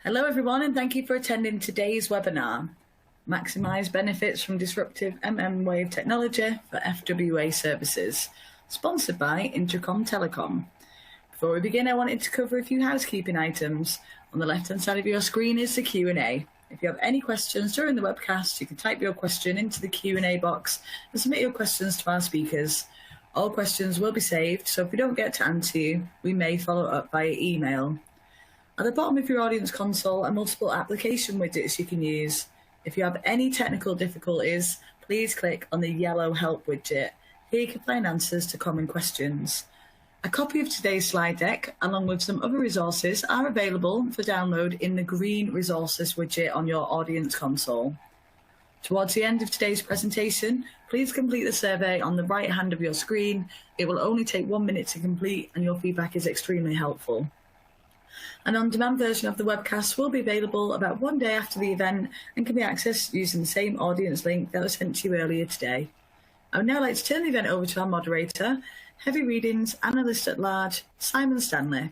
Hello everyone, and thank you for attending today's webinar, Maximise Benefits from Disruptive mmWave Technology for FWA Services, sponsored by Intracom Telecom. Before we begin, I wanted to cover a few housekeeping items. On the left-hand side of your screen is the Q&A. If you have any questions during the webcast, you can type your question into the Q&A box and submit your questions to our speakers. All questions will be saved, so if we don't get to answer you, we may follow up via email. At the bottom of your audience console are multiple application widgets you can use. If you have any technical difficulties, please click on the yellow help widget. Here you can find answers to common questions. A copy of today's slide deck, along with some other resources, are available for download in the green resources widget on your audience console. Towards the end of today's presentation, please complete the survey on the right hand of your screen. It will only take 1 minute to complete, and your feedback is extremely helpful. An on-demand version of the webcast will be available about 1 day after the event and can be accessed using the same audience link that was sent to you earlier today. I would now like to turn the event over to our moderator, Heavy Readings Analyst at Large, Simon Stanley.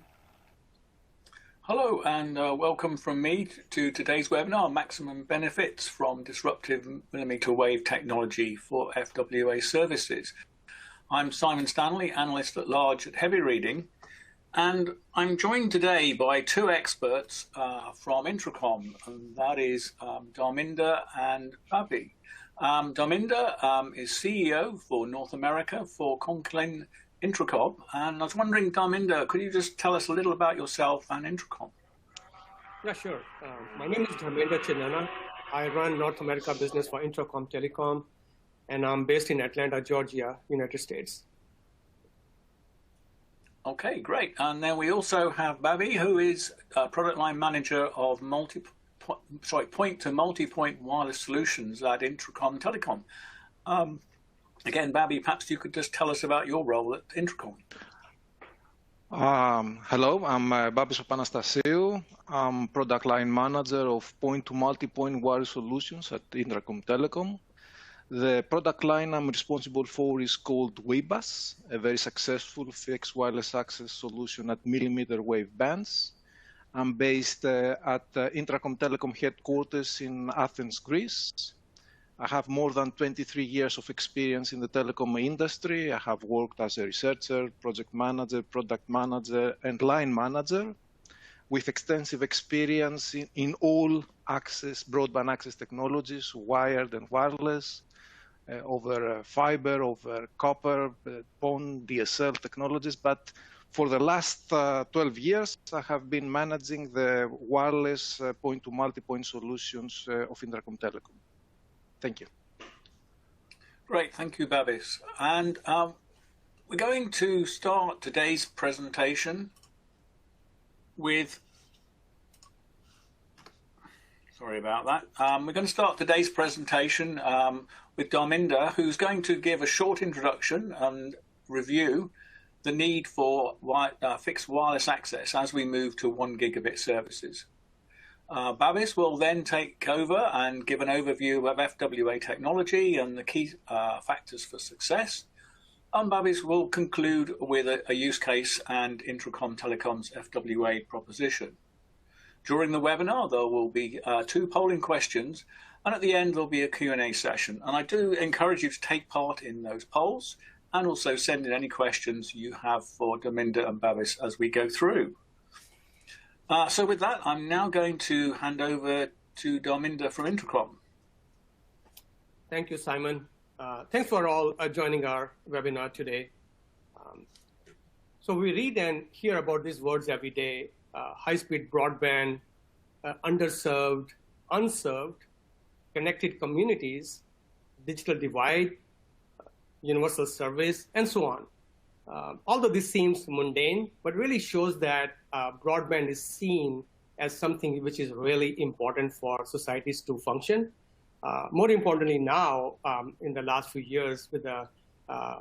Hello and welcome from me to today's webinar, Maximum Benefits from Disruptive Millimeter Wave Technology for FWA Services. I'm Simon Stanley, Analyst at Large at Heavy Reading. And I'm joined today by two experts from Intracom, and that is Dharminder and Babi. Dharminder is CEO for North America for Conklin Intracom. And I was wondering, Dharminder, could you just tell us a little about yourself and Intracom? Yeah, sure. My name is Dharminder Chanana. I run North America business for Intracom Telecom, and I'm based in Atlanta, Georgia, United States. Okay, great. And then we also have Babi, who is product line manager of point to multi-point wireless solutions at Intracom Telecom. Again, Babi, perhaps you could just tell us about your role at Intracom. Hello, I'm Papanastasiou. I'm product line manager of point to multi-point wireless solutions at Intracom Telecom. The product line I'm responsible for is called WeBus, a very successful fixed wireless access solution at millimeter wave bands. I'm based at Intracom Telecom headquarters in Athens, Greece. I have more than 23 years of experience in the telecom industry. I have worked as a researcher, project manager, product manager, and line manager with extensive experience in all broadband access technologies, wired and wireless, over fiber, over copper, PON, DSL technologies. But for the last 12 years, I have been managing the wireless point to multi-point solutions of Intracom Telecom. Thank you. Great, thank you, Babis. And we're going to start today's presentation with, sorry about that. We're going to start today's presentation with Dharminder, who's going to give a short introduction and review the need for fixed wireless access as we move to 1 gigabit services. Babis will then take over and give an overview of FWA technology and the key factors for success. And Babis will conclude with a use case and Intracom Telecom's FWA proposition. During the webinar, there will be 2 polling questions, and at the end, there'll be a Q&A session. And I do encourage you to take part in those polls and also send in any questions you have for Dharminder and Babis as we go through. So with that, I'm now going to hand over to Dharminder from Intracom. Thank you, Simon. Thanks for all joining our webinar today. So we read and hear about these words every day: high-speed broadband, underserved, unserved, connected communities, digital divide, universal service, and so on. Although this seems mundane, but really shows that broadband is seen as something which is really important for societies to function. More importantly now, in the last few years, with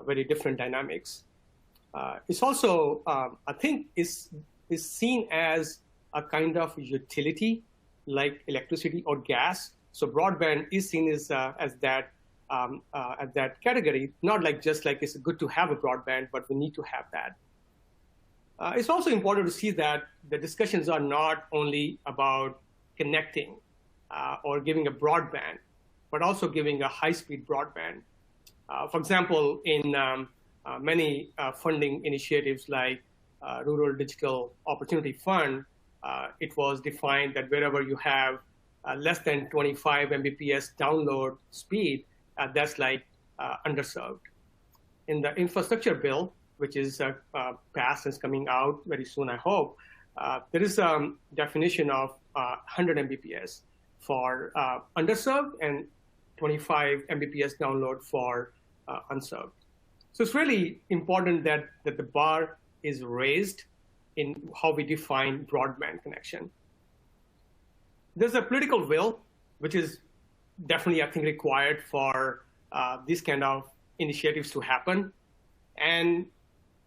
very different dynamics. It's also, I think, is seen as a kind of utility like electricity or gas. So broadband is seen as that category, not like just like it's good to have a broadband, but we need to have that. It's also important to see that the discussions are not only about connecting or giving a broadband, but also giving a high-speed broadband. For example, in many funding initiatives like Rural Digital Opportunity Fund, it was defined that wherever you have less than 25 Mbps download speed, that's like underserved. In the infrastructure bill, which is passed and is coming out very soon, I hope, there is a definition of 100 Mbps for underserved and 25 Mbps download for unserved. So it's really important that the bar is raised in how we define broadband connection. There's a political will, which is definitely, I think, required for these kind of initiatives to happen. And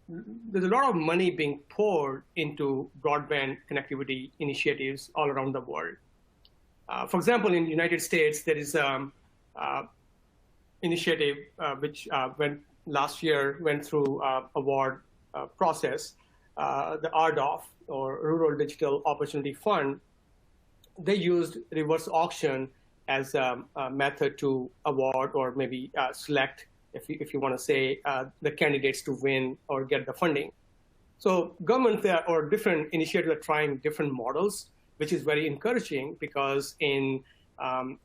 there's a lot of money being poured into broadband connectivity initiatives all around the world. For example, in the United States, there is an initiative which last year went through award process, the RDOF, or Rural Digital Opportunity Fund. They used reverse auction as a method to award or maybe select, if you want to say, the candidates to win or get the funding. So government or different initiatives are trying different models, which is very encouraging because in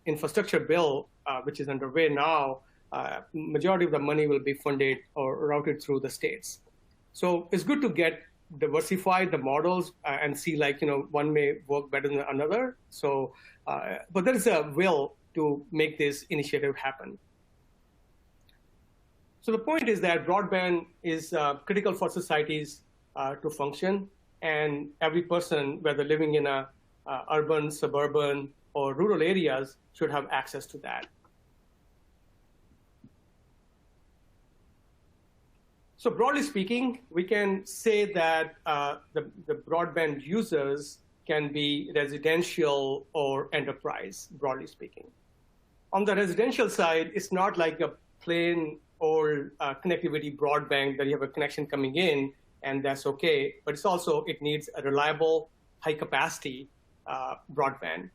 infrastructure bill, which is underway now, majority of the money will be funded or routed through the states. So it's good to diversify the models and see, like, one may work better than another. So, but there is a will to make this initiative happen. So the point is that broadband is critical for societies to function, and every person, whether living in a urban, suburban, or rural areas, should have access to that. So broadly speaking, we can say that the broadband users can be residential or enterprise, broadly speaking. On the residential side, it's not like a plain old connectivity broadband that you have a connection coming in and that's okay, but it's also, it needs a reliable, high capacity broadband.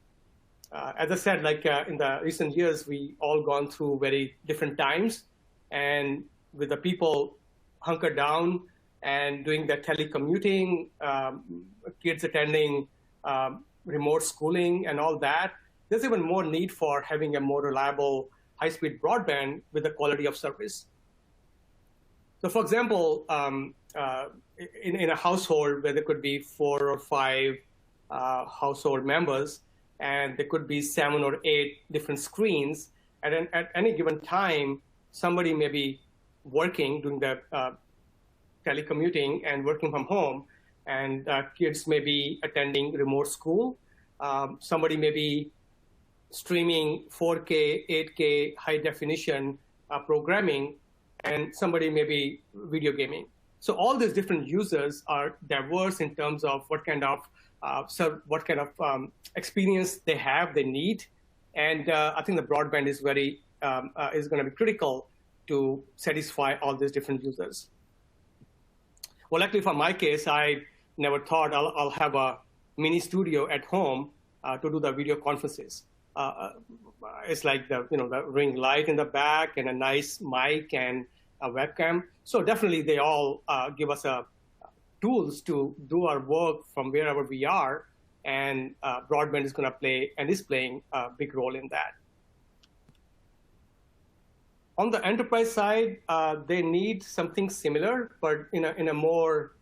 As I said, like in the recent years, we all gone through very different times, and with the people hunkered down and doing the telecommuting, kids attending remote schooling and all that, there's even more need for having a more reliable high-speed broadband with the quality of service. So for example, in a household where there could be 4 or 5 household members, and there could be 7 or 8 different screens, at any given time, somebody may be working, doing the telecommuting and working from home, and kids may be attending remote school. Somebody may be streaming 4K, 8K, high definition programming, and somebody may be video gaming. So all these different users are diverse in terms of what kind of experience they have, they need, and I think the broadband is very is going to be critical to satisfy all these different users. Well, luckily for my case, I never thought I'll have a mini studio at home to do the video conferences. It's like the ring light in the back and a nice mic and a webcam. So definitely they all give us tools to do our work from wherever we are, and broadband is going to play and is playing a big role in that. On the enterprise side, they need something similar, but in a more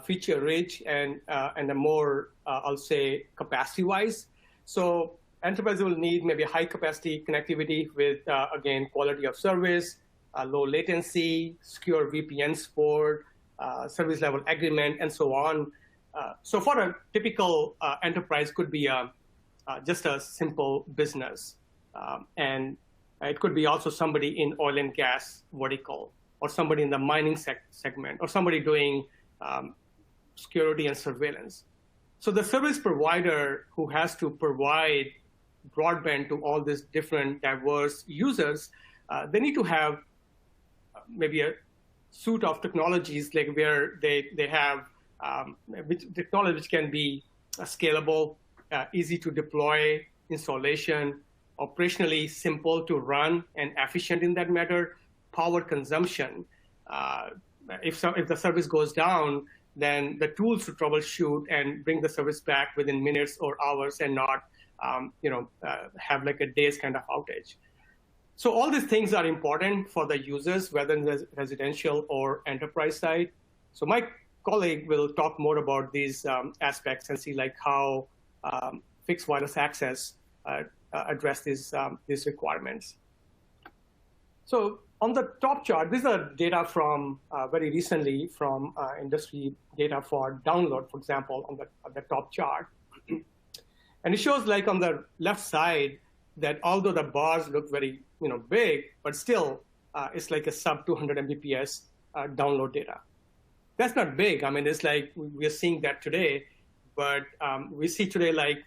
feature-rich and a more, I'll say, capacity-wise. So enterprise will need maybe high-capacity connectivity with, again, quality of service, low latency, secure VPN support, service level agreement, and so on. So for a typical enterprise, could be just a simple business, and it could be also somebody in oil and gas vertical, or somebody in the mining segment, or somebody doing security and surveillance. So the service provider who has to provide broadband to all these different diverse users, they need to have maybe a suite of technologies, like where they have technology which can be scalable, easy to deploy, installation, operationally simple to run, and efficient in that matter. Power consumption. If the service goes down, then the tools to troubleshoot and bring the service back within minutes or hours, and not have like a day's kind of outage. So all these things are important for the users, whether in the residential or enterprise side. So my colleague will talk more about these aspects and see like how fixed wireless access address these requirements. So on the top chart, these are data from very recently from industry data for download, for example, on the top chart. And it shows like on the left side that although the bars look very big, but still it's like a sub 200 Mbps download data. That's not big. I mean, it's like we're seeing that today, but we see today like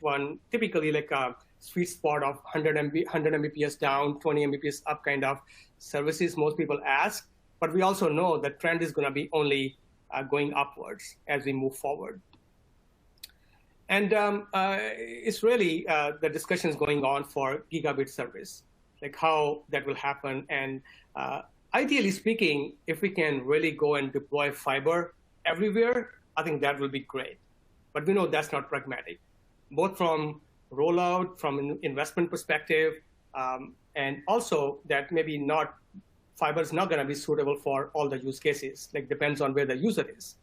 typically like a sweet spot of 100 Mbps down, 20 Mbps up kind of services most people ask. But we also know the trend is going to be only going upwards as we move forward. And it's really the discussions going on for gigabit service, like how that will happen. And ideally speaking, if we can really go and deploy fiber everywhere, I think that will be great. But we know that's not pragmatic, both from rollout, from an investment perspective, and also that maybe fiber is not going to be suitable for all the use cases. Like depends on where the user is.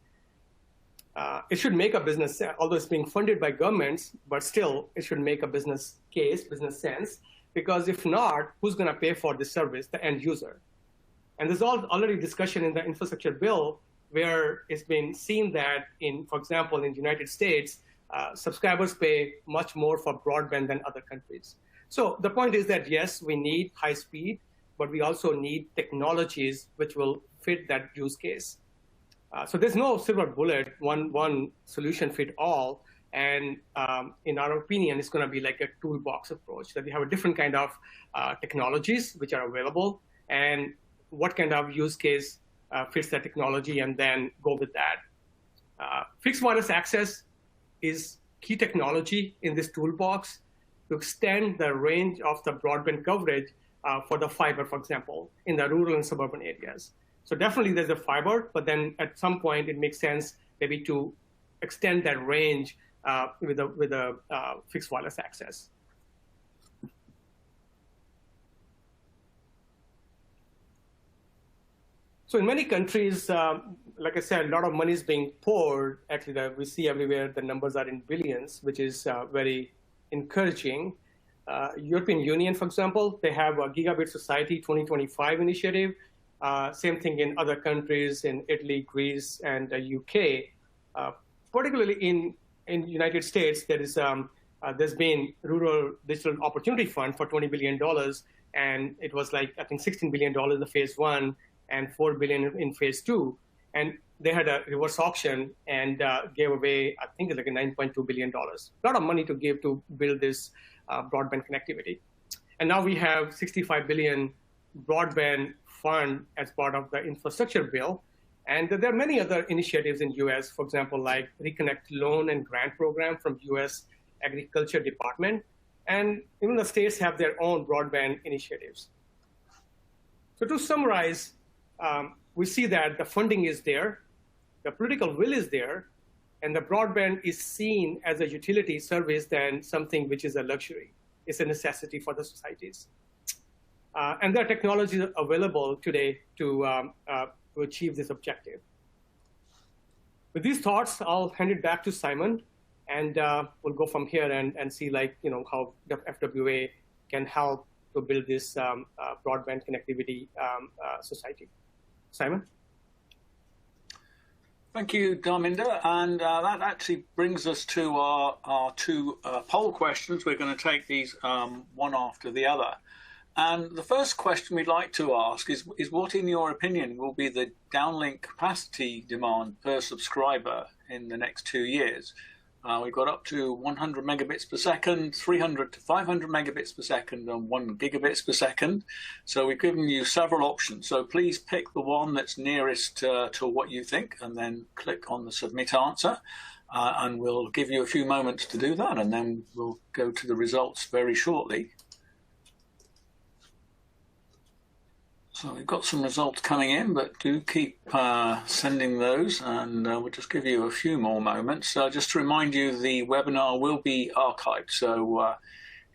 It should make a business, although it's being funded by governments, but still it should make a business case, business sense, because if not, who's going to pay for the service? The end user. And there's already discussion in the infrastructure bill where it's been seen that for example, in the United States, subscribers pay much more for broadband than other countries. So the point is that yes, we need high speed, but we also need technologies which will fit that use case. So there's no silver bullet, one solution fit all. And in our opinion, it's going to be like a toolbox approach, that we have a different kind of technologies which are available, and what kind of use case fits that technology, and then go with that. Fixed wireless access is key technology in this toolbox to extend the range of the broadband coverage for the fiber, for example, in the rural and suburban areas. So definitely there's a fiber, but then at some point it makes sense maybe to extend that range with a fixed wireless access. So in many countries, like I said, a lot of money is being poured. Actually, we see everywhere the numbers are in billions, which is very encouraging. European Union, for example, they have a Gigabit Society 2025 initiative. Same thing in other countries, in Italy, Greece, and the UK. Particularly in United States, there's been Rural Digital Opportunity Fund for $20 billion, and it was like, I think, $16 billion in the phase 1 and $4 billion in phase 2. And they had a reverse auction and gave away, I think, like a $9.2 billion. A lot of money to give to build this broadband connectivity. And now we have $65 billion broadband fund as part of the infrastructure bill. And there are many other initiatives in US, for example, like Reconnect Loan and Grant Program from US Agriculture Department. And even the states have their own broadband initiatives. So to summarize, we see that the funding is there, the political will is there, and the broadband is seen as a utility service than something which is a luxury. It's a necessity for the societies. And there are technologies available today to achieve this objective. With these thoughts, I'll hand it back to Simon, and we'll go from here and see how the FWA can help to build this broadband connectivity society. Simon? Thank you, Dharminder. And that actually brings us to our two poll questions. We're going to take these one after the other. And the first question we'd like to ask is what, in your opinion, will be the downlink capacity demand per subscriber in the next 2 years? We've got up to 100 megabits per second, 300 to 500 megabits per second, and 1 gigabits per second. So we've given you several options. So please pick the one that's nearest to what you think, and then click on the submit answer. and we'll give you a few moments to do that, and then we'll go to the results very shortly. So we've got some results coming in, but do keep sending those, and we'll just give you a few more moments. Just to remind you, the webinar will be archived, so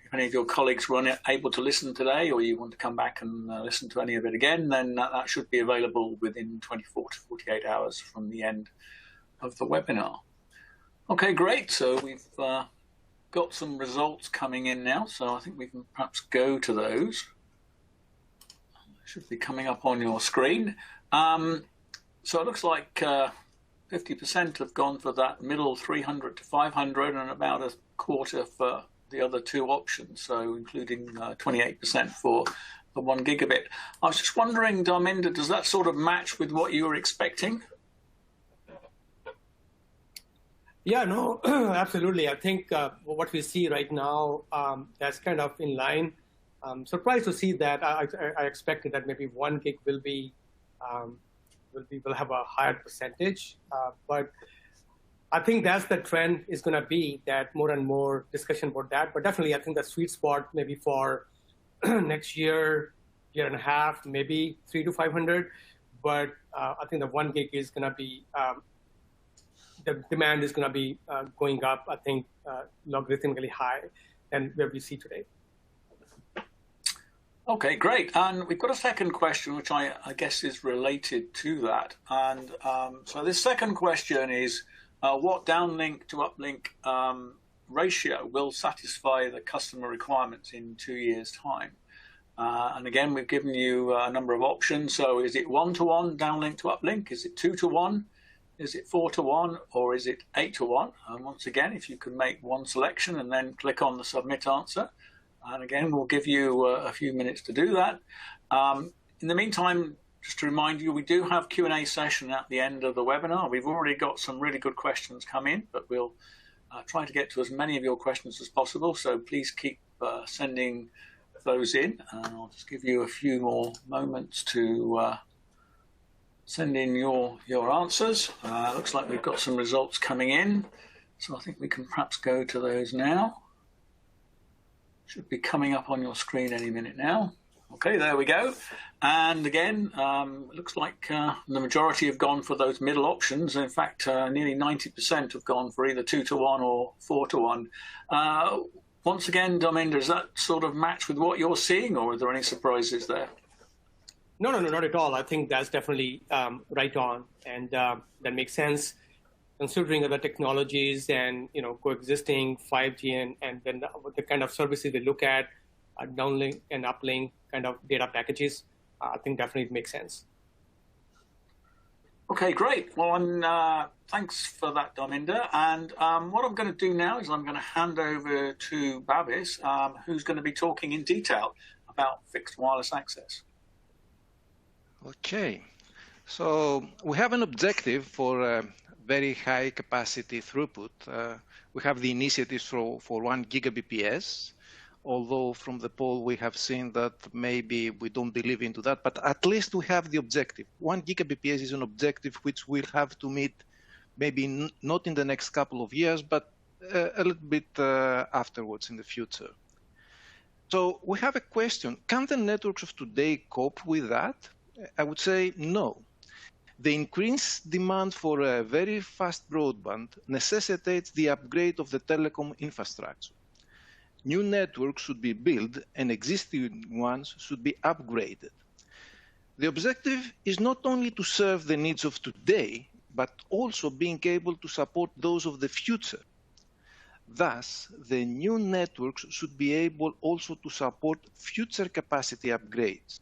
if any of your colleagues were able to listen today, or you want to come back and listen to any of it again, then that should be available within 24 to 48 hours from the end of the webinar. Okay, great. So we've got some results coming in now, so I think we can perhaps go to those. Should be coming up on your screen. So it looks like 50% have gone for that middle 300 to 500, and about a quarter for the other two options, so including 28% for the 1 gigabit. I was just wondering, Dharminder, does that sort of match with what you were expecting? Yeah, no, absolutely. I think what we see right now, that's kind of in line. I'm surprised to see that. I expected that maybe 1 gig will have a higher percentage, but I think that's the trend is going to be, that more and more discussion about that. But definitely, I think the sweet spot maybe for next year, year and a half, maybe 300 to 500. But I think the 1 gig is going to be, the demand is going to be going up, I think, logarithmically high than where we see today. Okay, great. And we've got a second question, which I guess is related to that. And so this second question is, what downlink to uplink ratio will satisfy the customer requirements in 2 years' time? And again, we've given you a number of options. So is it 1-to-1 downlink to uplink? Is it 2-to-1? Is it 4-to-1? Or is it 8-to-1? And once again, if you can make one selection and then click on the submit answer. And again, we'll give you a few minutes to do that. In the meantime, just to remind you, we do have Q&A session at the end of the webinar. We've already got some really good questions come in, but we'll try to get to as many of your questions as possible. So please keep sending those in. And I'll just give you a few more moments to send in your answers. Looks like we've got some results coming in. So I think we can perhaps go to those now. Should be coming up on your screen any minute now. Okay, there we go. And again, it looks like the majority have gone for those middle options. In fact, nearly 90% have gone for either 2-to-1 or 4-to-1. Once again, Dharminder, does that sort of match with what you're seeing, or are there any surprises there? No, not at all. I think that's definitely right on, and that makes sense, considering other technologies and coexisting 5G and then the kind of services they look at, downlink and uplink kind of data packages. I think definitely it makes sense. Okay, great. Well, thanks for that, Dharminder. And what I'm going to do now is I'm going to hand over to Babis, who's going to be talking in detail about fixed wireless access. Okay, so we have an objective for very high capacity throughput. We have the initiatives for 1 Gbps, although from the poll we have seen that maybe we don't believe into that, but at least we have the objective. 1 Gbps is an objective which we'll have to meet maybe not in the next couple of years, but a little bit afterwards in the future. So we have a question, can the networks of today cope with that? I would say no. The increased demand for a very fast broadband necessitates the upgrade of the telecom infrastructure. New networks should be built and existing ones should be upgraded. The objective is not only to serve the needs of today, but also being able to support those of the future. Thus, the new networks should be able also to support future capacity upgrades.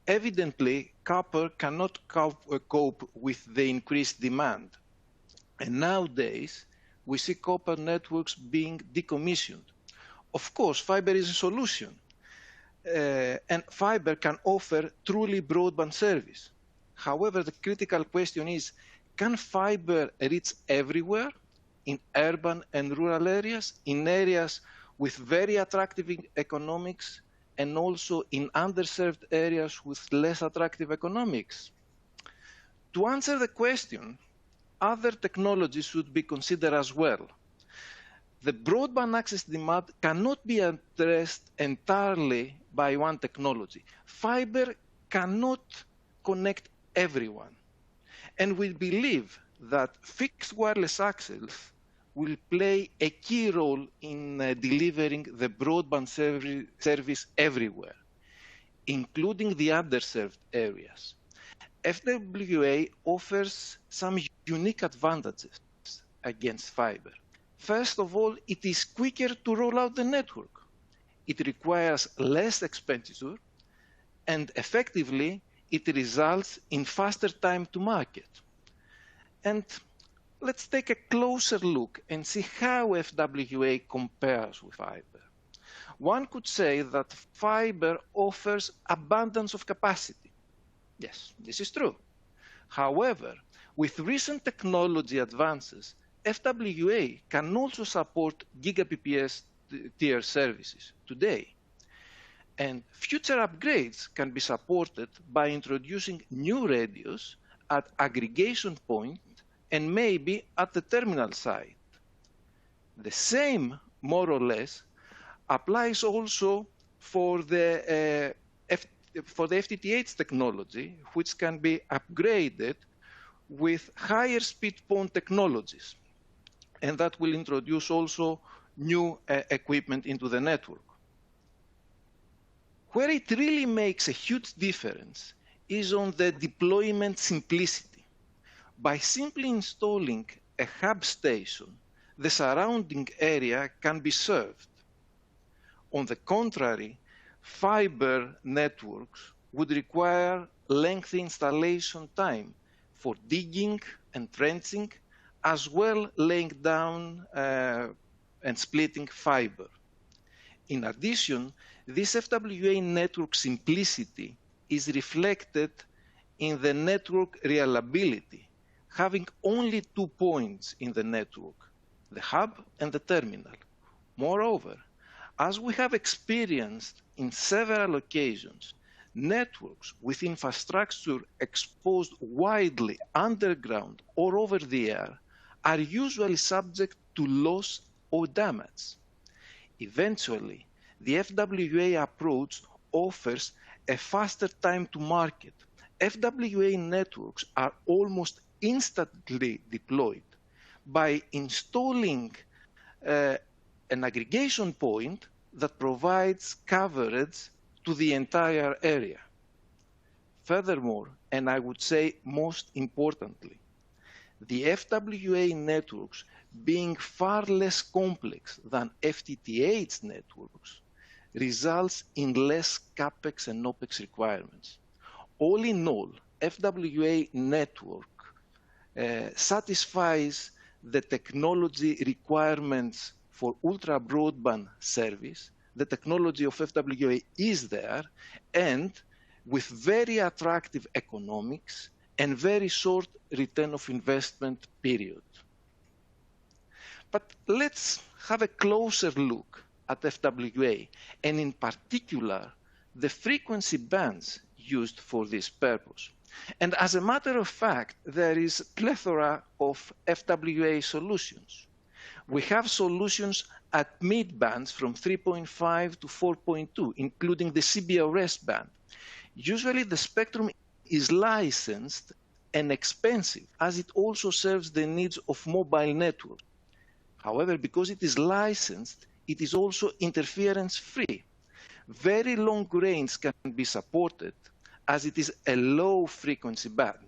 Evidently, copper cannot cope with the increased demand. And nowadays, we see copper networks being decommissioned. Of course, fiber is a solution. And fiber can offer truly broadband service. However, the critical question is, can fiber reach everywhere in urban and rural areas, in areas with very attractive economics, and also in underserved areas with less attractive economics? To answer the question, other technologies should be considered as well. The broadband access demand cannot be addressed entirely by one technology. Fiber cannot connect everyone. And we believe that fixed wireless access will play a key role in delivering the broadband service everywhere, including the underserved areas. FWA offers some unique advantages against fiber. First of all, it is quicker to roll out the network. It requires less expenditure, and effectively, it results in faster time to market. And let's take a closer look and see how FWA compares with fiber. One could say that fiber offers abundance of capacity. Yes, this is true. However, with recent technology advances, FWA can also support gigabps tier services today. And future upgrades can be supported by introducing new radios at aggregation point and maybe at the terminal site. The same, more or less, applies also for the FTTH technology, which can be upgraded with higher speed PON technologies. And that will introduce also new equipment into the network. Where it really makes a huge difference is on the deployment simplicity. By simply installing a hub station, the surrounding area can be served. On the contrary, fiber networks would require lengthy installation time for digging and trenching, as well laying down and splitting fiber. In addition, this FWA network simplicity is reflected in the network reliability, having only 2 points in the network, the hub and the terminal. Moreover, as we have experienced in several occasions, networks with infrastructure exposed widely underground or over the air are usually subject to loss or damage. Eventually, the FWA approach offers a faster time to market. FWA networks are almost instantly deployed by installing an aggregation point that provides coverage to the entire area. Furthermore, and I would say most importantly, the FWA networks, being far less complex than FTTH networks, results in less CapEx and OpEx requirements. All in all, FWA network satisfies the technology requirements for ultra broadband service. The technology of FWA is there, and with very attractive economics and very short return of investment period. But let's have a closer look at FWA, and in particular, the frequency bands used for this purpose. And as a matter of fact, there is a plethora of FWA solutions. We have solutions at mid-bands from 3.5 to 4.2, including the CBRS band. Usually the spectrum is licensed and expensive, as it also serves the needs of mobile networks. However, because it is licensed, it is also interference-free. Very long range can be supported, as it is a low-frequency band.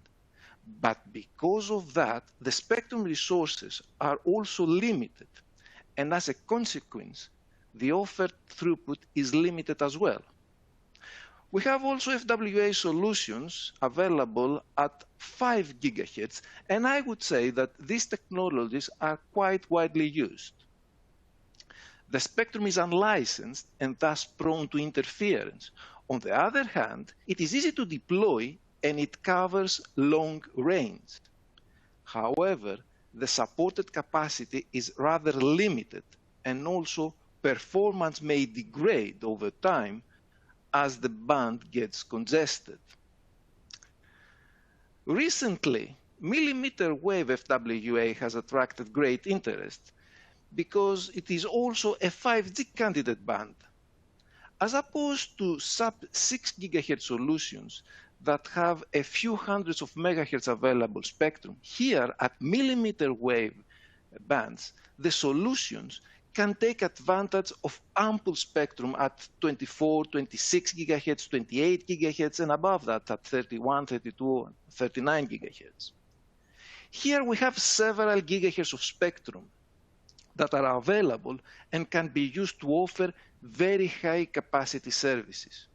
But because of that, the spectrum resources are also limited, and as a consequence, the offered throughput is limited as well. We have also FWA solutions available at 5 GHz, and I would say that these technologies are quite widely used. The spectrum is unlicensed and thus prone to interference. On the other hand, it is easy to deploy and it covers long range. However, the supported capacity is rather limited, and also performance may degrade over time as the band gets congested. Recently, millimeter wave FWA has attracted great interest because it is also a 5G candidate band. As opposed to sub-6 GHz solutions that have a few hundreds of megahertz available spectrum, here at millimeter wave bands, the solutions can take advantage of ample spectrum at 24, 26 GHz, 28 GHz, and above that at 31, 32, 39 GHz. Here we have several gigahertz of spectrum that are available and can be used to offer very high capacity services.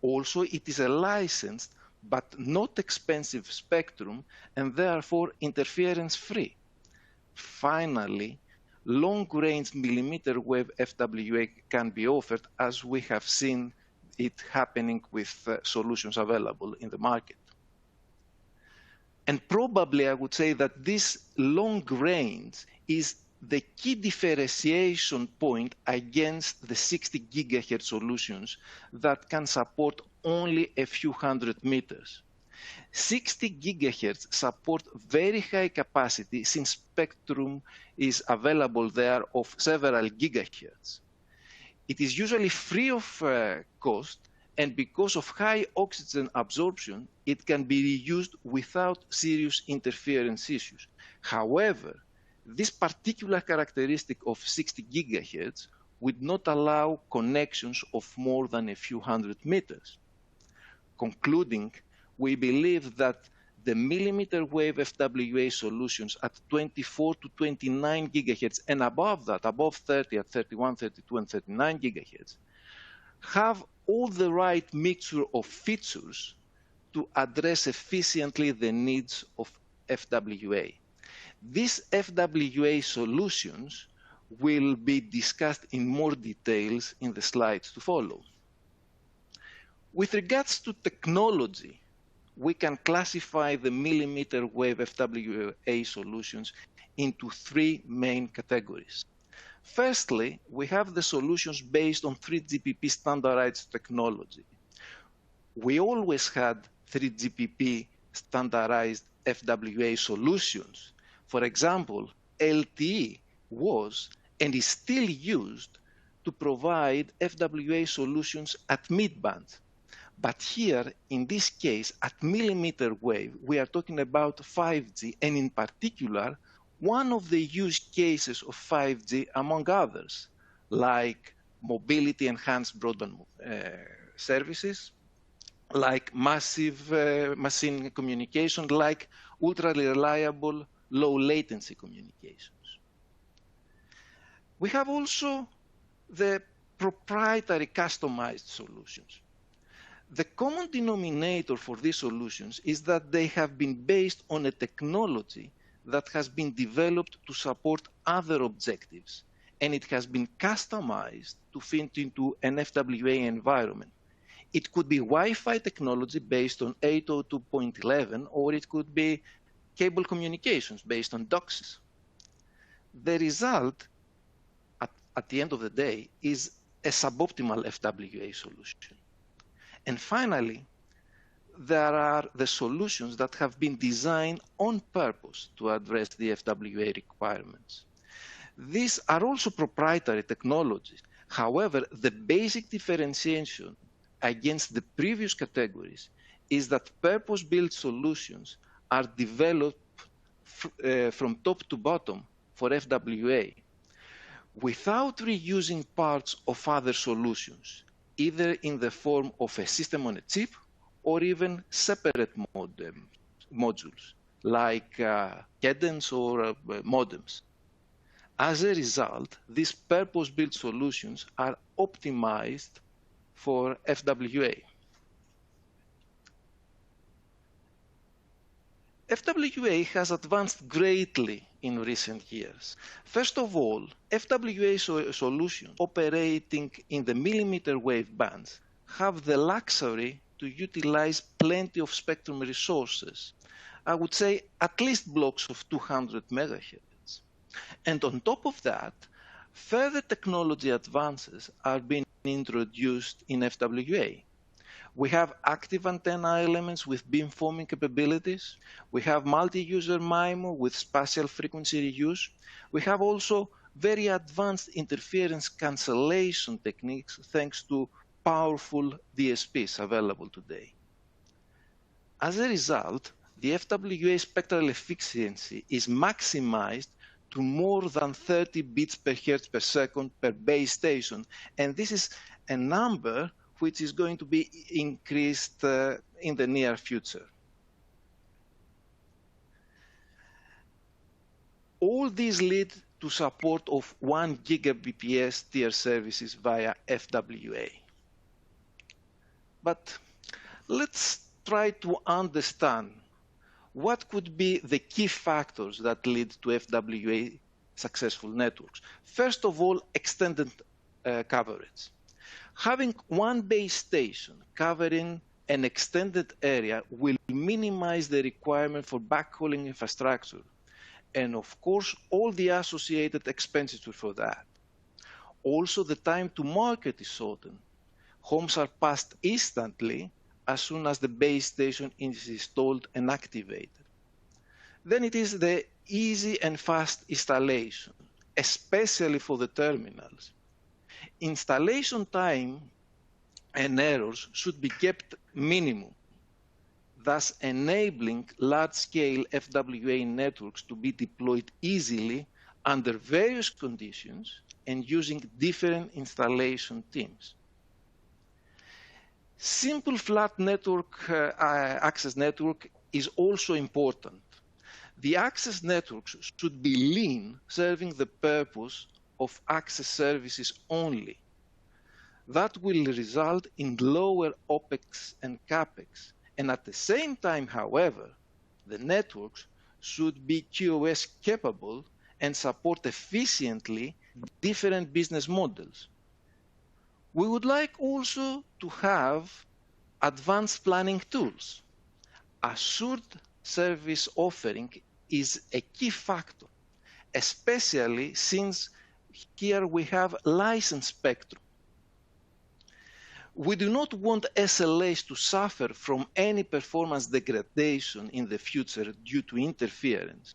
Also, it is a licensed but not expensive spectrum and therefore interference free. Finally, long-range millimeter wave FWA can be offered, as we have seen it happening with solutions available in the market. And probably I would say that this long range is the key differentiation point against the 60 gigahertz solutions that can support only a few hundred meters. 60 gigahertz support very high capacity since spectrum is available there of several gigahertz. It is usually free of cost, and because of high oxygen absorption, it can be reused without serious interference issues. However, this particular characteristic of 60 gigahertz would not allow connections of more than a few hundred meters. Concluding, we believe that the millimeter wave FWA solutions at 24 to 29 gigahertz and above that, above 30 at 31, 32, and 39 gigahertz, have all the right mixture of features to address efficiently the needs of FWA. These FWA solutions will be discussed in more details in the slides to follow. With regards to technology, we can classify the millimeter wave FWA solutions into three main categories. Firstly, we have the solutions based on 3GPP standardized technology. We always had 3GPP standardized FWA solutions. For example, LTE was and is still used to provide FWA solutions at mid-band. But here, in this case, at millimeter wave, we are talking about 5G, and in particular, one of the use cases of 5G, among others, like mobility enhanced broadband services, like massive machine communication, like ultra reliable low latency communications. We have also the proprietary customized solutions. The common denominator for these solutions is that they have been based on a technology that has been developed to support other objectives, and it has been customized to fit into an FWA environment. It could be Wi-Fi technology based on 802.11, or it could be cable communications based on DOCSIS. The result, at the end of the day, is a suboptimal FWA solution. And finally, there are the solutions that have been designed on purpose to address the FWA requirements. These are also proprietary technologies. However, the basic differentiation against the previous categories is that purpose-built solutions are developed from top to bottom for FWA without reusing parts of other solutions, either in the form of a system on a chip or even separate modules like cadence or modems. As a result, these purpose-built solutions are optimized for FWA. FWA has advanced greatly in recent years. First of all, FWA solutions operating in the millimeter wave bands have the luxury to utilize plenty of spectrum resources. I would say at least blocks of 200 megahertz. And on top of that, further technology advances are being introduced in FWA. We have active antenna elements with beamforming capabilities. We have multi-user MIMO with spatial frequency reuse. We have also very advanced interference cancellation techniques thanks to powerful DSPs available today. As a result, the FWA spectral efficiency is maximized to more than 30 bits per hertz per second per base station, and this is a number which is going to be increased in the near future. All these lead to support of 1 Gbps tier services via FWA. But let's try to understand what could be the key factors that lead to FWA successful networks. First of all, extended coverage. Having one base station covering an extended area will minimize the requirement for backhauling infrastructure, and of course, all the associated expenditure for that. Also, the time to market is shortened. Homes are passed instantly as soon as the base station is installed and activated. Then it is the easy and fast installation, especially for the terminals. Installation time and errors should be kept minimum, thus enabling large-scale FWA networks to be deployed easily under various conditions and using different installation teams. Simple flat network access network is also important. The access networks should be lean, serving the purpose of access services only. That will result in lower OPEX and CAPEX. And at the same time, however, the networks should be QoS capable and support efficiently different business models. We would like also to have advanced planning tools. Assured service offering is a key factor, especially since here we have licensed spectrum. We do not want SLAs to suffer from any performance degradation in the future due to interference.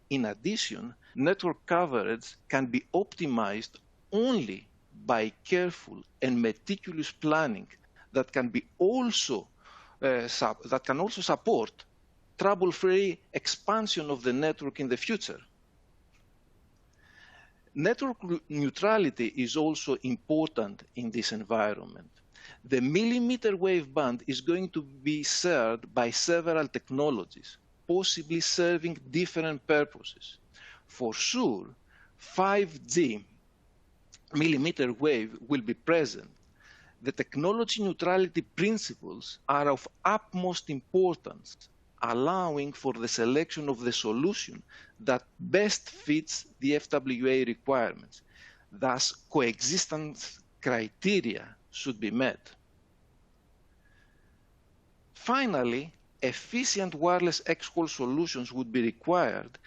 In addition, network coverage can be optimized only by careful and meticulous planning that can also support trouble-free expansion of the network in the future. Network neutrality is also important in this environment. The millimeter wave band is going to be served by several technologies, possibly serving different purposes. For sure, 5G millimeter wave will be present. The technology neutrality principles are of utmost importance, allowing for the selection of the solution that best fits the FWA requirements. Thus, coexistence criteria should be met. Finally, efficient wireless X-haul solutions would be required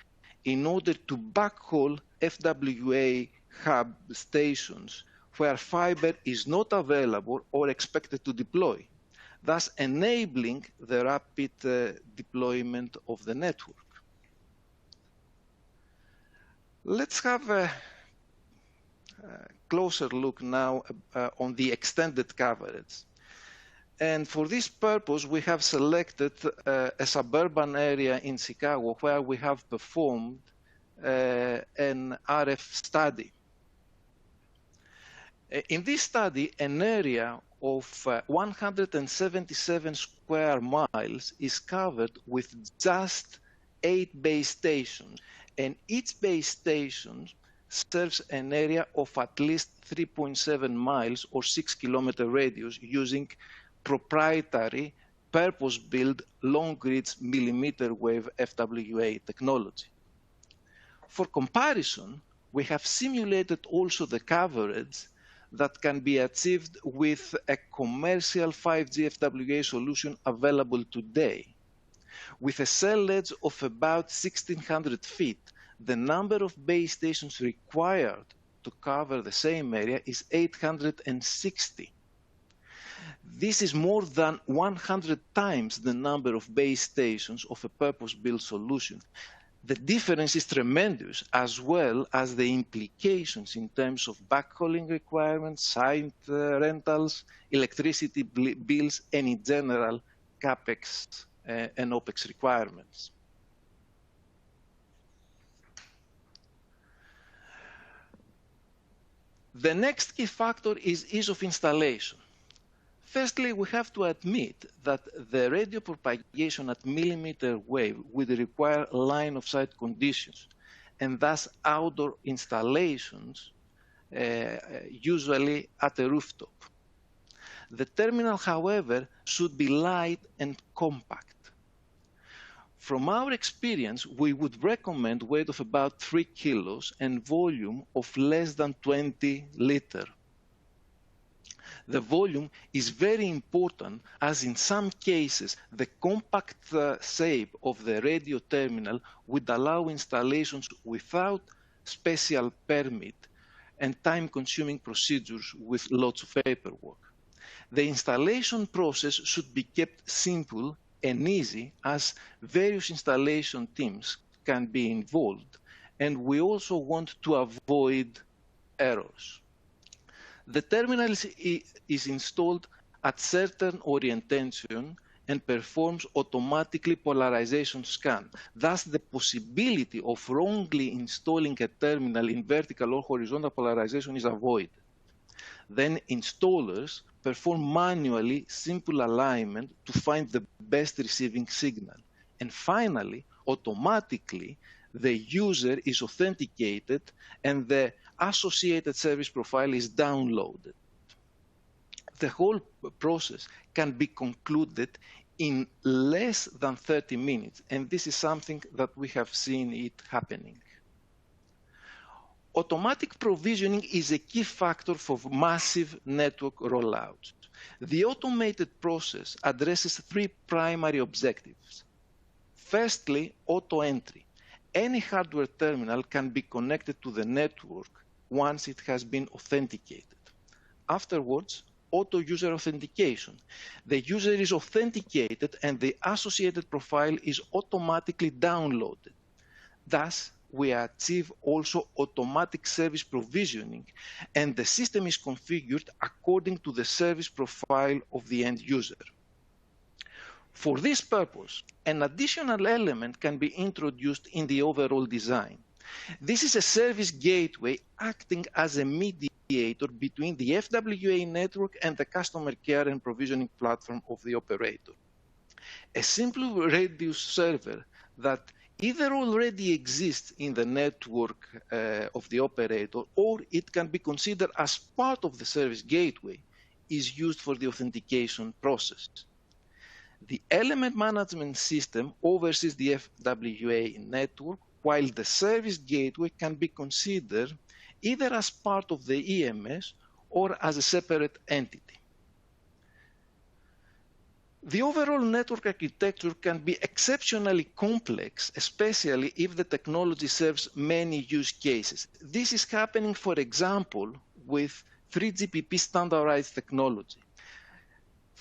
in order to backhaul FWA hub stations where fiber is not available or expected to deploy, thus enabling the rapid deployment of the network. Let's have a closer look now on the extended coverage. And for this purpose, we have selected a suburban area in Chicago where we have performed an RF study. In this study, an area of 177 square miles is covered with just 8 base stations, and each base station serves an area of at least 3.7 miles or 6-kilometer radius using proprietary purpose-built long-reach millimeter wave FWA technology. For comparison, we have simulated also the coverage that can be achieved with a commercial 5G FWA solution available today. With a cell edge of about 1,600 feet, the number of base stations required to cover the same area is 860. This is more than 100 times the number of base stations of a purpose-built solution. The difference is tremendous, as well as the implications in terms of backhauling requirements, site rentals, electricity bills, and in general, CapEx and OpEx requirements. The next key factor is ease of installation. Firstly, we have to admit that the radio propagation at millimeter wave would require line-of-sight conditions, and thus outdoor installations, usually at a rooftop. The terminal, however, should be light and compact. From our experience, we would recommend weight of about 3 kilos and volume of less than 20 liters. The volume is very important, as in some cases the compact shape of the radio terminal would allow installations without special permit and time-consuming procedures with lots of paperwork. The installation process should be kept simple and easy, as various installation teams can be involved, and we also want to avoid errors. The terminal is installed at certain orientation and performs automatically polarization scan. Thus, the possibility of wrongly installing a terminal in vertical or horizontal polarization is avoided. Then installers perform manually simple alignment to find the best receiving signal. And finally, automatically, the user is authenticated and the associated service profile is downloaded. The whole process can be concluded in less than 30 minutes, and this is something that we have seen it happening. Automatic provisioning is a key factor for massive network rollouts. The automated process addresses 3 primary objectives. Firstly, auto entry. Any hardware terminal can be connected to the network once it has been authenticated. Afterwards, auto user authentication. The user is authenticated and the associated profile is automatically downloaded. Thus, we achieve also automatic service provisioning, and the system is configured according to the service profile of the end user. For this purpose, an additional element can be introduced in the overall design. This is a service gateway acting as a mediator between the FWA network and the customer care and provisioning platform of the operator. A simple radius server that either already exists in the network of the operator, or it can be considered as part of the service gateway, is used for the authentication process. The element management system oversees the FWA network, while the service gateway can be considered either as part of the EMS or as a separate entity. The overall network architecture can be exceptionally complex, especially if the technology serves many use cases. This is happening, for example, with 3GPP standardized technology.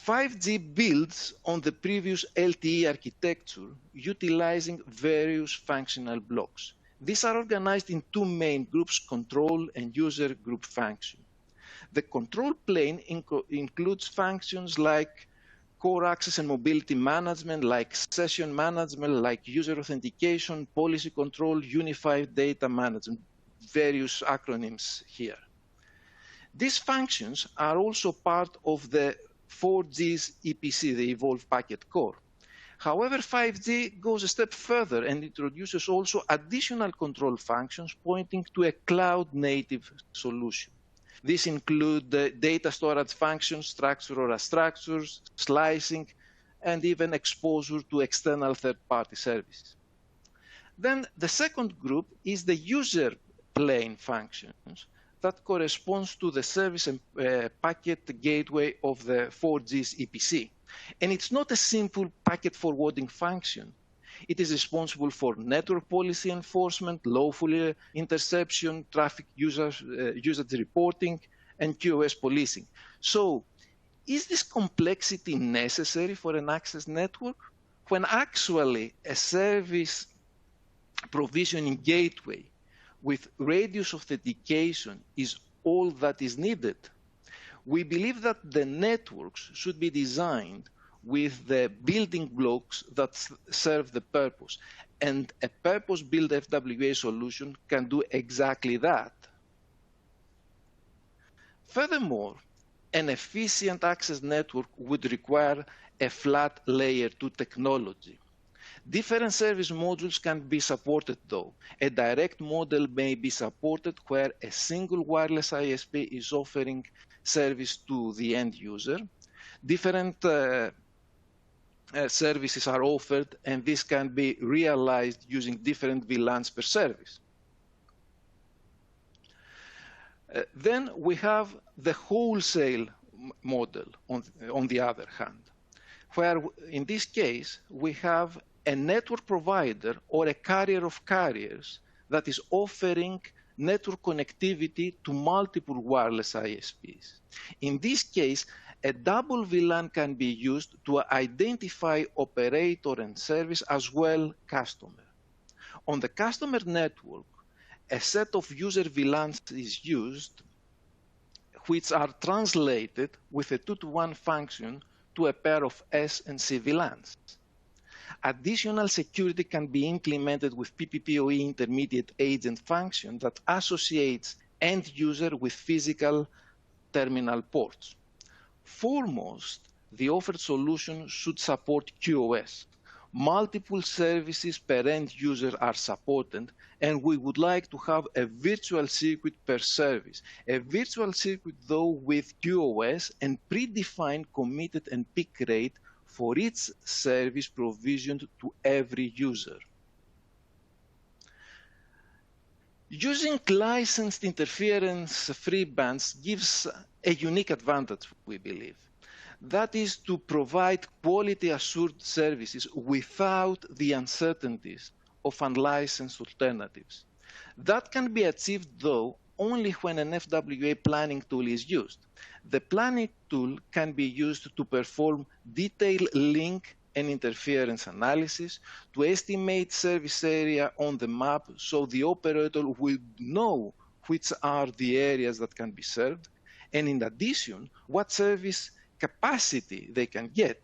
5G builds on the previous LTE architecture, utilizing various functional blocks. These are organized in 2 main groups, control and user group function. The control plane includes functions like core access and mobility management, like session management, like user authentication, policy control, unified data management, various acronyms here. These functions are also part of the 4G's EPC, the Evolved Packet Core. However, 5G goes a step further and introduces also additional control functions pointing to a cloud-native solution. These include the data storage functions, structure or unstructured, slicing, and even exposure to external third-party services. Then the second group is the user plane functions that corresponds to the service and packet gateway of the 4G's EPC. And it's not a simple packet forwarding function. It is responsible for network policy enforcement, lawful interception, traffic usage reporting, and QoS policing. So is this complexity necessary for an access network? When actually a service provisioning gateway with radius of authentication is all that is needed? We believe that the networks should be designed with the building blocks that serve the purpose, and a purpose-built FWA solution can do exactly that. Furthermore, an efficient access network would require a flat layer 2 technology. Different service modules can be supported though. A direct model may be supported where a single wireless ISP is offering service to the end user. Different services are offered, and this can be realized using different VLANs per service. Then we have the wholesale model on the other hand, where in this case we have a network provider or a carrier of carriers that is offering network connectivity to multiple wireless ISPs. In this case, a double VLAN can be used to identify operator and service as well customer. On the customer network, a set of user VLANs is used, which are translated with a 2-to-1 function to a pair of S and C VLANs. Additional security can be implemented with PPPoE intermediate agent function that associates end user with physical terminal ports. Foremost, the offered solution should support QoS. Multiple services per end user are supported, and we would like to have a virtual circuit per service. A virtual circuit, though, with QoS and predefined committed and peak rate for each service provisioned to every user. Using licensed interference-free bands gives a unique advantage, we believe. That is to provide quality-assured services without the uncertainties of unlicensed alternatives. That can be achieved, though, only when an FWA planning tool is used. The planning tool can be used to perform detailed link and interference analysis, to estimate service area on the map so the operator will know which are the areas that can be served, and in addition, what service capacity they can get.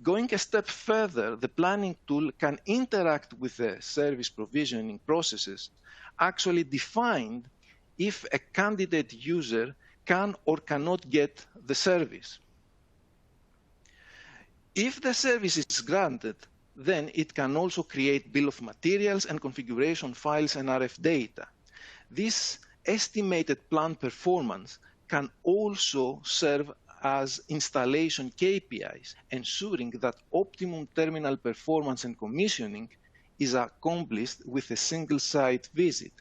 Going a step further, the planning tool can interact with the service provisioning processes, actually define if a candidate user can or cannot get the service. If the service is granted, then it can also create bill of materials and configuration files and RF data. This estimated plant performance can also serve as installation KPIs, ensuring that optimum terminal performance and commissioning is accomplished with a single site visit.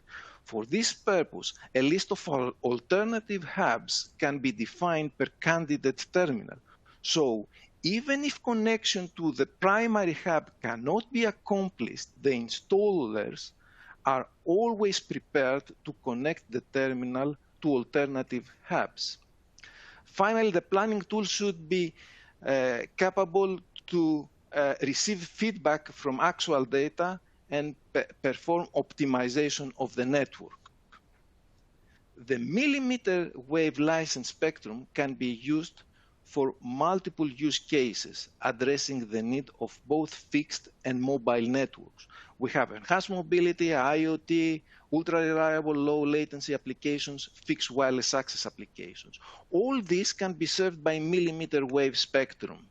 For this purpose, a list of alternative hubs can be defined per candidate terminal. So, even if connection to the primary hub cannot be accomplished, the installers are always prepared to connect the terminal to alternative hubs. Finally, the planning tool should be capable to receive feedback from actual data and perform optimization of the network. The mmWave license spectrum can be used for multiple use cases, addressing the need of both fixed and mobile networks. We have enhanced mobility, IoT, ultra-reliable low latency applications, fixed wireless access applications. All this can be served by mmWave spectrum.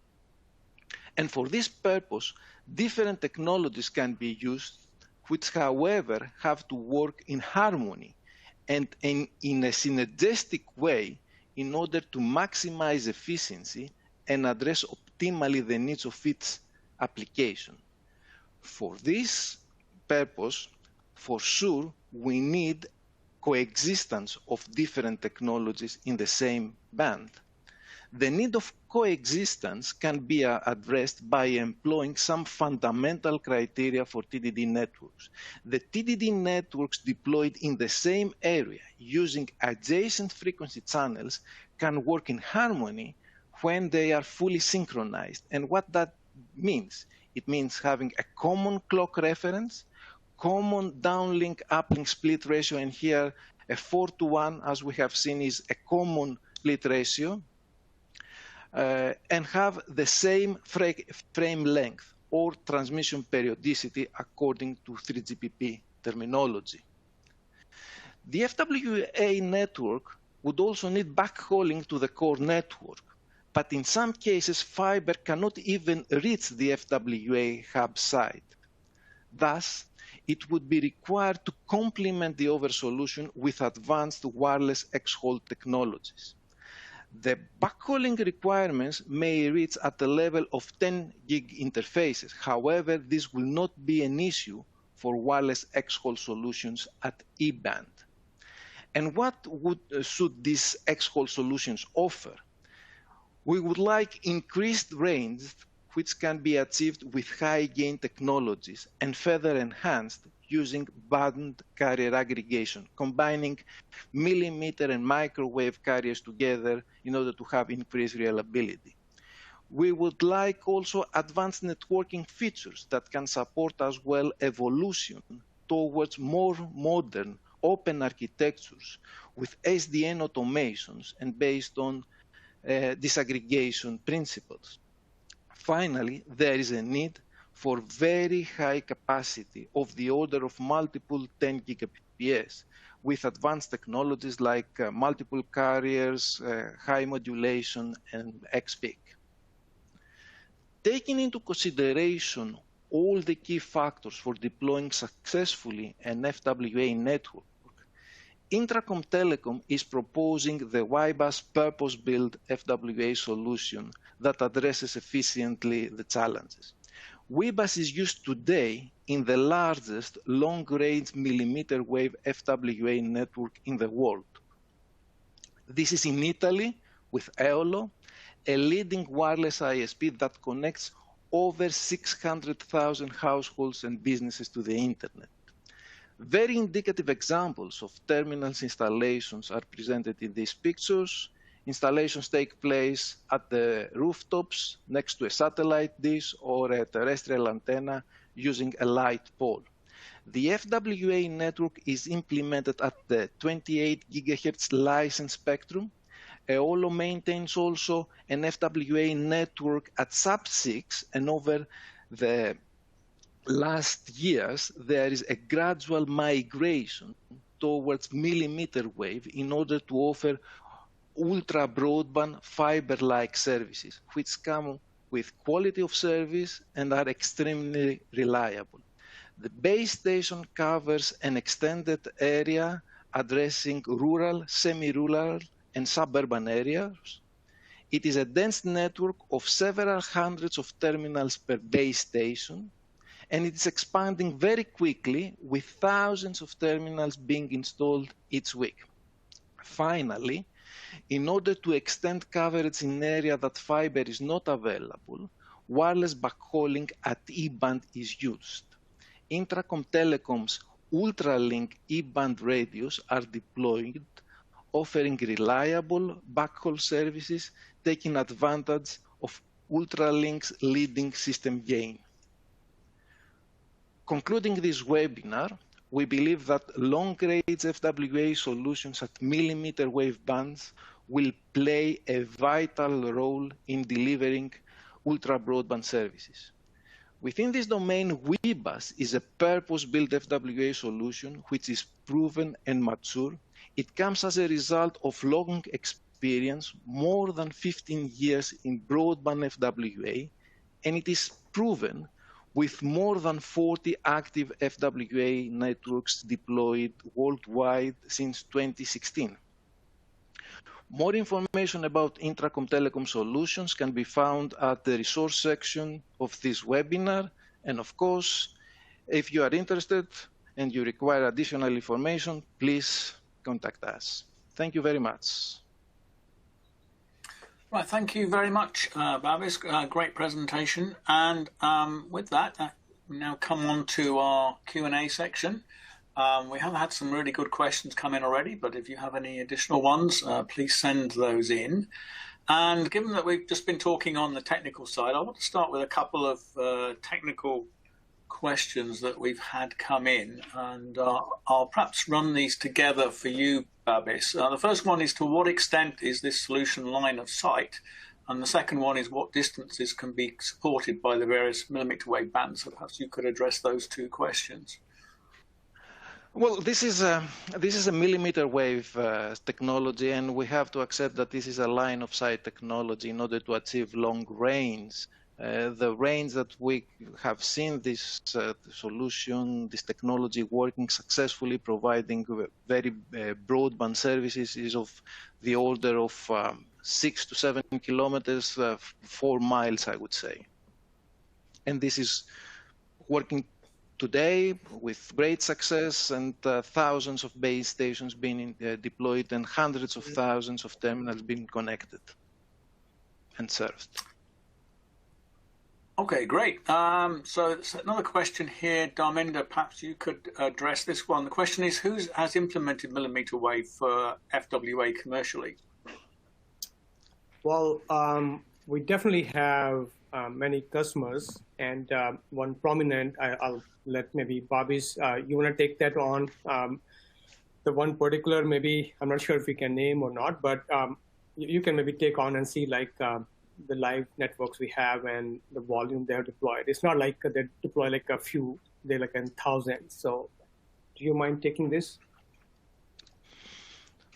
And for this purpose, different technologies can be used, which, however, have to work in harmony and in a synergistic way in order to maximize efficiency and address optimally the needs of each application. For this purpose, for sure, we need coexistence of different technologies in the same band. The need of coexistence can be addressed by employing some fundamental criteria for TDD networks. The TDD networks deployed in the same area using adjacent frequency channels can work in harmony when they are fully synchronized. And what that means, it means having a common clock reference, common downlink uplink split ratio, and here a 4:1, as we have seen, is a common split ratio, and have the same frame length or transmission periodicity according to 3GPP terminology. The FWA network would also need backhauling to the core network, but in some cases fiber cannot even reach the FWA hub site. Thus, it would be required to complement the over solution with advanced wireless X-haul technologies. The backhauling requirements may reach at the level of 10 gig interfaces. However, this will not be an issue for wireless X-haul solutions at E-band. And what should these X-haul solutions offer? We would like increased range, which can be achieved with high gain technologies and further enhanced using band carrier aggregation, combining millimeter and microwave carriers together in order to have increased reliability. We would like also advanced networking features that can support as well evolution towards more modern open architectures with SDN automations and based on disaggregation principles. Finally, there is a need for very high capacity of the order of multiple 10 Gbps with advanced technologies like multiple carriers, high modulation, and XPIC. Taking into consideration all the key factors for deploying successfully an FWA network, Intracom Telecom is proposing the YBus purpose-built FWA solution that addresses efficiently the challenges. YBus is used today in the largest long-range millimeter wave FWA network in the world. This is in Italy with Eolo, a leading wireless ISP that connects over 600,000 households and businesses to the internet. Very indicative examples of terminals installations are presented in these pictures. Installations take place at the rooftops next to a satellite dish or a terrestrial antenna using a light pole. The FWA network is implemented at the 28 GHz license spectrum. Eolo maintains also an FWA network at sub-6, and over the last years, there is a gradual migration towards millimeter wave in order to offer ultra broadband fiber-like services, which come with quality of service and are extremely reliable. The base station covers an extended area addressing rural, semi-rural, and suburban areas. It is a dense network of several hundreds of terminals per base station, and it is expanding very quickly with thousands of terminals being installed each week. Finally, in order to extend coverage in area that fiber is not available, wireless backhauling at E-band is used. Intracom Telecom's Ultralink E-band radios are deployed, offering reliable backhaul services, taking advantage of Ultralink's leading system gain. Concluding this webinar, we believe that long-range FWA solutions at millimeter wave bands will play a vital role in delivering ultra-broadband services. Within this domain, YBus is a purpose-built FWA solution which is proven and mature. It comes as a result of long experience, more than 15 years in broadband FWA, and it is proven with more than 40 active FWA networks deployed worldwide since 2016. More information about Intracom Telecom solutions can be found at the resource section of this webinar. And of course, if you are interested and you require additional information, please contact us. Thank you very much. Right, thank you very much, Babis. Great presentation. And with that, we now come on to our Q&A section. We have had some really good questions come in already, but if you have any additional ones, please send those in. And given that we've just been talking on the technical side, I want to start with a couple of technical questions that we've had come in, and I'll perhaps run these together for you, Babis. The first one is, to what extent is this solution line of sight? And the second one is, what distances can be supported by the various millimeter wave bands? So perhaps you could address those two questions. Well, this is a millimeter wave technology, and we have to accept that this is a line of sight technology in order to achieve long range. The range that we have seen this solution, this technology working successfully, providing very broadband services, is of the order of 6 to 7 kilometers, 4 miles, I would say. And this is working today with great success, and thousands of base stations being deployed and hundreds of thousands of terminals being connected and served. Okay, great. So another question here, Dharminder, perhaps you could address this one. The question is, who has implemented millimeter wave for FWA commercially? Well, we definitely have many customers, and one prominent, I'll let maybe Babis, you want to take that on. The one particular, maybe, I'm not sure if we can name or not, but you can maybe take on and see like the live networks we have and the volume they have deployed. It's not like they deploy like a few, they're like in thousands. So do you mind taking this?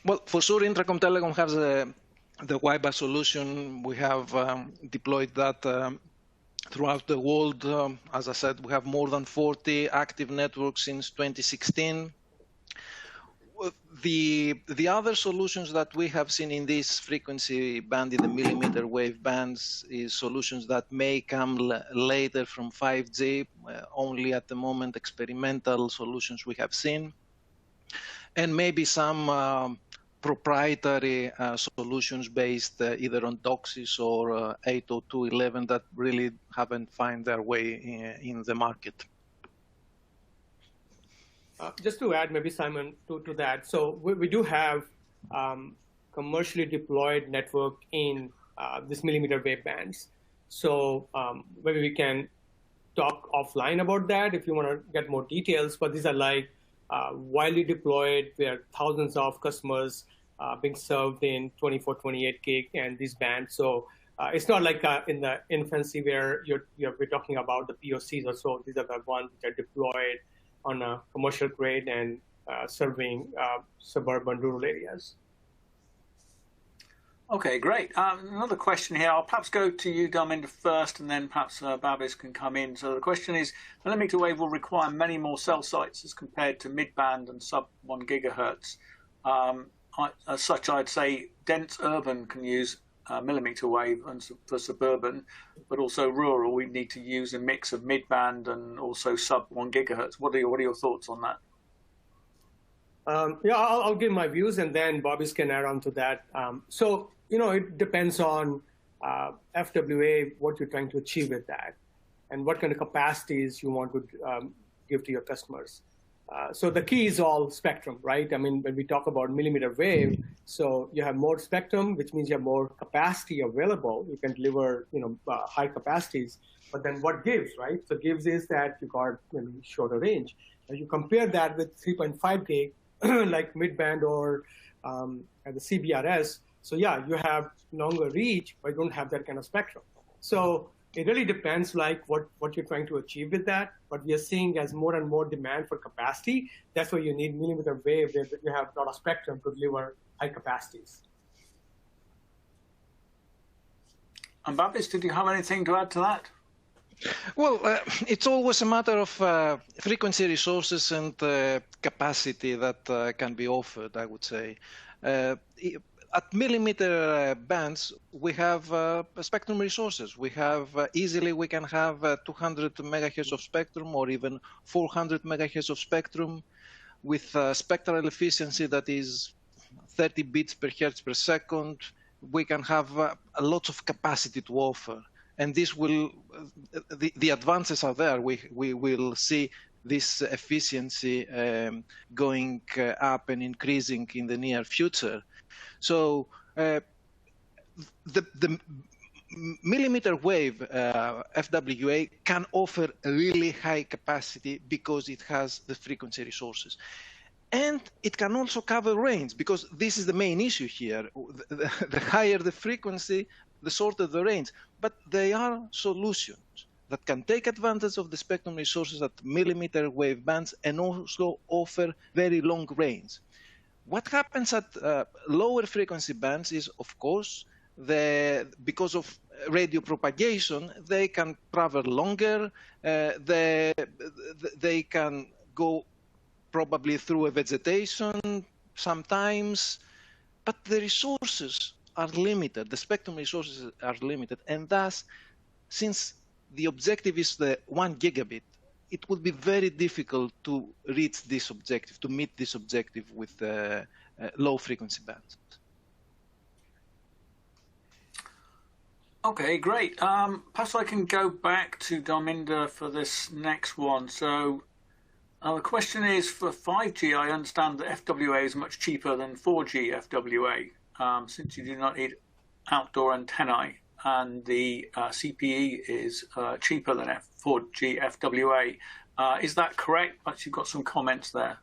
Well, for sure, Intracom Telecom has the WiBA solution. We have deployed that throughout the world. As I said, we have more than 40 active networks since 2016. The other solutions that we have seen in this frequency band, in the millimeter wave bands, is solutions that may come later from 5G, only at the moment experimental solutions we have seen, and maybe some proprietary solutions based either on DOCSIS or 802.11 that really haven't found their way in the market. Just to add, maybe Simon, to that. So we do have commercially deployed network in this millimeter wave bands. So maybe we can talk offline about that if you want to get more details. But these are like widely deployed. There are thousands of customers being served in 24, 28 gig and these bands. So it's not like in the infancy where we're talking about the POCs or so. These are the ones which are deployed on a commercial grade and serving suburban rural areas. Okay, great. Another question here. I'll perhaps go to you, Dharminder, first, and then perhaps Babis can come in. So the question is, millimeter wave will require many more cell sites as compared to mid-band and sub-1 gigahertz. As such, I'd say dense urban can use millimeter wave, and for suburban, but also rural, we need to use a mix of mid-band and also sub-1 gigahertz. What are your thoughts on that? Yeah, I'll give my views, and then Babis can add on to that. So, it depends on FWA, what you're trying to achieve with that, and what kind of capacities you want to give to your customers. So the key is all spectrum, right? I mean, when we talk about millimeter wave, so you have more spectrum, which means you have more capacity available. You can deliver, high capacities. But then what gives, right? So gives is that you got shorter range. And you compare that with 3.5 gig, like mid-band or at the CBRS. So yeah, you have longer reach, but you don't have that kind of spectrum. So it really depends like what you're trying to achieve with that. But we are seeing as more and more demand for capacity, that's why you need millimeter wave, where you have a lot of spectrum to deliver high capacities. And Babis, did you have anything to add to that? Well, it's always a matter of frequency resources and capacity that can be offered, I would say. At millimeter bands, we have spectrum resources. We have easily, we can have 200 megahertz of spectrum or even 400 megahertz of spectrum with spectral efficiency that is 30 bits per hertz per second. We can have a lot of capacity to offer. And this will, the advances are there. We will see this efficiency going up and increasing in the near future. So the millimeter wave FWA can offer a really high capacity because it has the frequency resources. And it can also cover range, because this is the main issue here. The higher the frequency, the shorter the range. But there are solutions that can take advantage of the spectrum resources at millimeter wave bands and also offer very long range. What happens at lower frequency bands is, of course, because of radio propagation, they can travel longer, they can go probably through a vegetation sometimes, but the resources are limited, the spectrum resources are limited, and thus, since the objective is the 1 gigabit, it would be very difficult to reach this objective, to meet this objective with low frequency bands. Okay, great. Perhaps I can go back to Dharminder for this next one. So the question is, for 5G, I understand that FWA is much cheaper than 4G FWA, since you do not need outdoor antennae, and the Cpe is cheaper than 4G FWA. Is that correct? Perhaps you've got some comments there.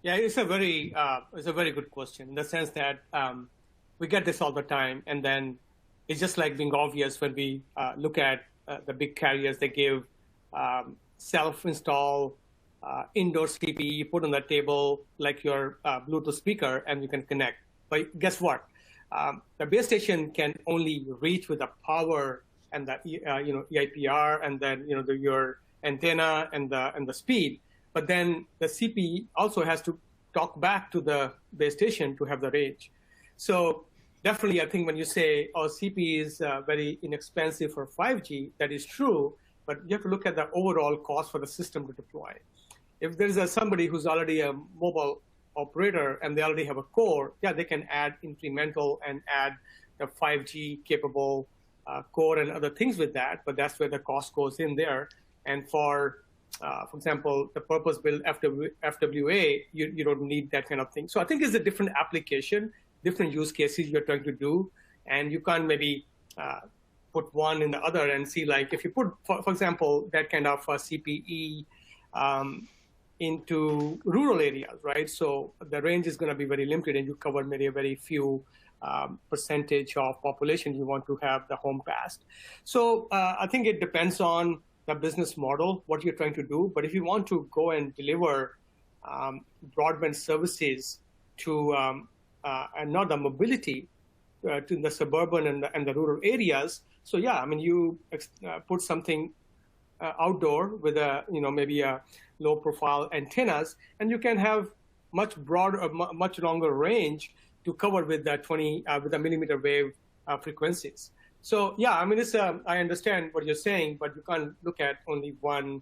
Yeah, it's a very good question, in the sense that we get this all the time, and then it's just like being obvious when we look at the big carriers. They give self-install indoor CPE, you put on the table like your Bluetooth speaker, and you can connect. But guess what? The base station can only reach with the power and the EIPR, and then your antenna and the speed. But then the CPE also has to talk back to the base station to have the range. So definitely, I think when you say, oh, CPE is very inexpensive for 5G, that is true, but you have to look at the overall cost for the system to deploy. If there's somebody who's already a mobile operator and they already have a core, yeah, they can add incremental and add the 5G capable core and other things with that, but that's where the cost goes in there. And for example, the purpose-built FWA, you don't need that kind of thing. So I think it's a different application, different use cases you're trying to do, and you can't maybe put one in the other and see, like, if you put, for example, that kind of CPE into rural areas, right? So the range is going to be very limited, and you cover maybe a very few percentage of population you want to have the home passed. So I think it depends on the business model, what you're trying to do. But if you want to go and deliver broadband services to, and not the mobility to the suburban and the rural areas, so yeah, I mean, you put something outdoor with maybe a low profile antennas, and you can have much broader, much longer range to cover with the with the millimeter wave frequencies. So yeah, I mean, I understand what you're saying, but you can't look at only one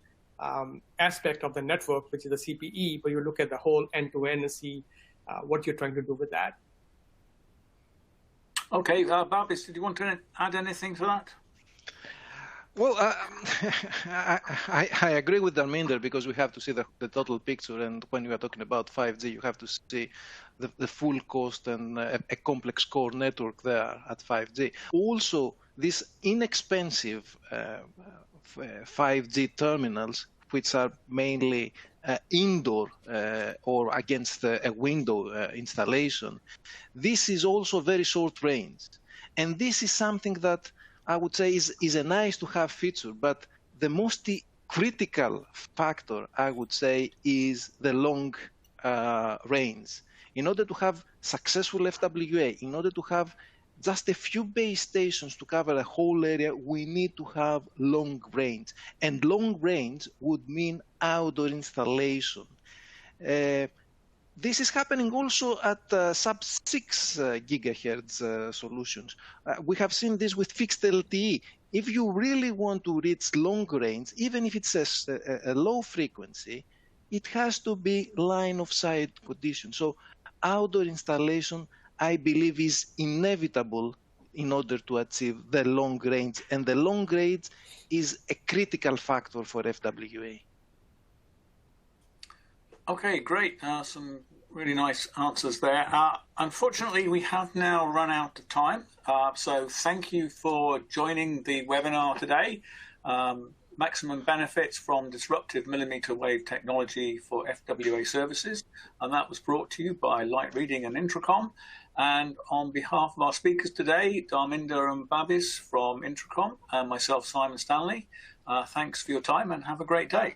aspect of the network, which is the CPE, but you look at the whole end-to-end and see what you're trying to do with that. Okay, Babis, did you want to add anything to that? Well, I agree with Dharminder, because we have to see the total picture, and when you are talking about 5G, you have to see the full cost and a complex core network there at 5G. Also, these inexpensive 5G terminals, which are mainly indoor or against a window installation, this is also very short range. And this is something that I would say is a nice to have feature, but the most critical factor, I would say, is the long range. In order to have successful FWA, in order to have just a few base stations to cover a whole area, we need to have long range. And long range would mean outdoor installation. This is happening also at sub-6 gigahertz solutions. We have seen this with fixed LTE. If you really want to reach long range, even if it's a low frequency, it has to be line of sight condition. So outdoor installation, I believe, is inevitable in order to achieve the long range. And the long range is a critical factor for FWA. Okay, great. Some Really nice answers there. Unfortunately, we have now run out of time. So thank you for joining the webinar today. Maximum benefits from disruptive millimeter wave technology for FWA services. And that was brought to you by Light Reading and Intracom. And on behalf of our speakers today, Dharminder and Babis from Intracom, and myself, Simon Stanley, thanks for your time and have a great day.